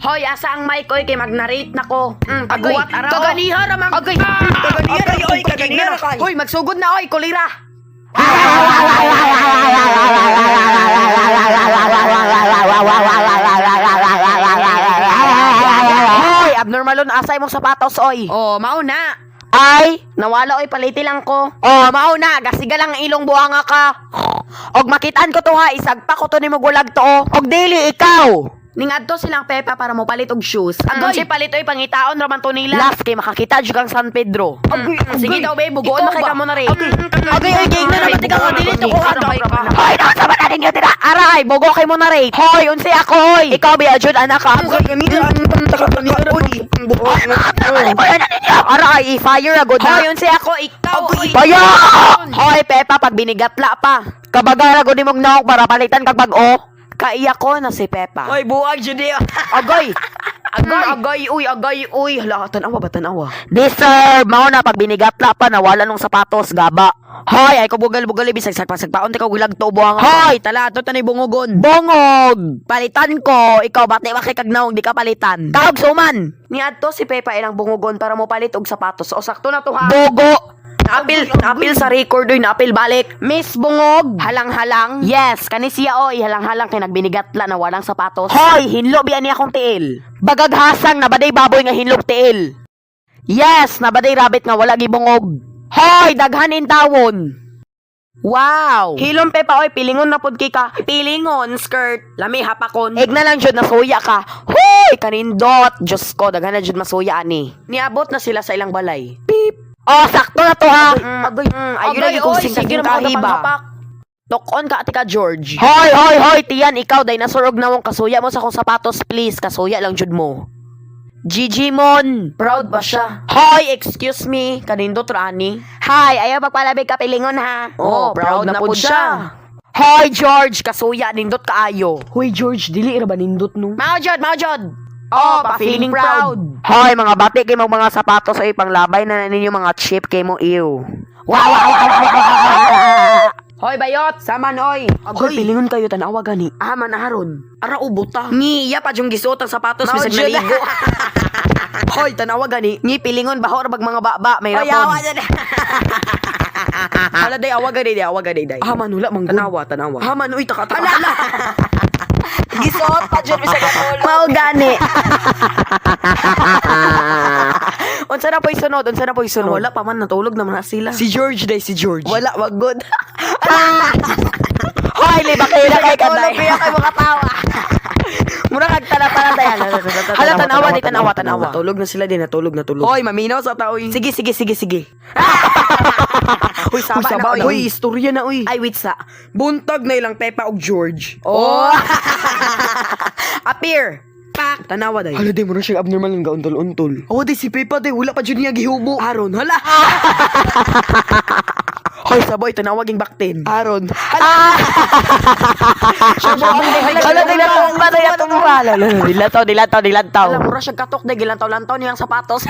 Hoy, asa ang mic oy kay mag-narrate nako. Pagbuhat ara. Kaganiha ra man. Agay. Kaganiha ra kay. Hoy, magsugod na oy, kulira. Hoy, abnormal on asay mong sapatos oy. Oh, mauna. Ay, nawala oy paliti lang ko. Oh, mauna, gasiga lang ang ilong buhanga ka. Og makitaan ko to ha, isagpa ko to nimo gulag to. Og dili ikaw. Ningadto silang Pepa para mo palit og shoes. Andun si palit oy pangitaon raman to nila. Last kay makakita jud kang San Pedro. Sige daw be, bugoon makita mo na rin. Okay, na naman tika ko dili to ko Hoy, nasa ba natin yun tira? Aray, bugo kay mo na rin. Hoy, unsi ako hoy. Ikaw be jud anak ka. Aray, i-fire agad na. Hoy, unsi ako ikaw. Payo! Hoy, Pepa pag binigatla pa. Kabagara gud nimong naok para palitan kag bag-o. Kaiya ko na si Pepa. Hoy, buwag jud di. Agay! Agay, uy. Hala, tanawa ba, tanawa? Deserve! Mao na, pag binigatla pa, nawala nung sapatos, gaba. Hoy, ay ko bugal-bugal, bisag sagpagpagpaon, ikaw gulag to, buhang. Hoy, talato, tanay bungogon. Bungog! Palitan ko, ikaw, bati makikagnaong, di ka palitan. Kaog suman! Niadto si Pepa ilang bungogon para mo palit og sapatos. O, sakto na to, ha? Bogo! Naapil sa record oy, naapil balik. Miss Bungog, halang-halang. Yes, kani siya oy, halang-halang kay nagbinigatla na walang sapatos. Hoy, hinlo biyan niya akong tiil. Bagaghasang nabaday baboy nga hinlog tiil. Yes, nabaday rabbit nga wala gibungog. Hoy, daghanin tawon. Wow! Hilom Pepa oy, pilingon na pud kay ka. Pilingon skirt, lami hapakon. Eg na lang jud nasuya ka. Hoy, kanindot. Diyos ko, daghan na jud masuya ani. Niabot na sila sa ilang balay. Beep. Oh, sakto na to ha. Ayun na yung sing-sing kahiba. Tokon ka ati ka, George. Hoy, tiyan, ikaw, dinosaur og nawong kasuya mo sa kong sapatos, please. Kasuya lang jud mo. Gigi Mon. Proud ba siya? Hoy, excuse me. Kanindot rani. Hi, ayaw magpalabig ka pilingon ha. Oh, proud na pud siya. Hoy, George, kasuya, nindot kaayo. Hoy, George, dili ra ba nindot no? Mao jud. Oh, pa-feeling proud. Hoy, mga bati kay mga sapatos ay panglabay na ninyo mga chip kay mo ew. Wow. Hoy, bayot, saman oy. Hoy, pilingon kayo tanawa gani. Manaharon. Ara ubuta. Ngiya pa jung gisuot ang sapatos bisag naligo. Hoy, tanawa gani. Ngi pilingon bahor bag mga baba, may rapon. Ayawa dyan. Hala day awa gani day. Manula mang tanawa. Manuy taka. Gisuot pa jud bisag katulog. Mao gani. Unsa na po'y sunod? Wala pa man, natulog naman na sila. Si George. Wala, wag good. Hoy, liba kayo na kay kanay. Tulog kaya kay mga tawa. Mura kag tana-tana tayo. Hala, tanawa. Natulog na sila din, natulog. Hoy, maminaw sa taoy. Sige. Uy, saba na. Uy, istorya na, uy. Ay, wait sa. Buntag na ilang Pepa og George. Oh. Appear. Pak. Tanawa day. Hala, day mo na siyang abnormal ng gauntol-untol. Oh, day si Pepa day, wala pa jud niya gihubo. Aron, hala. Hoy, saboy, tanawaging baktin. Aron. Hala, dilantaw. Alam, mura siyang katok, day, gilantaw-lantaw niyang sapatos.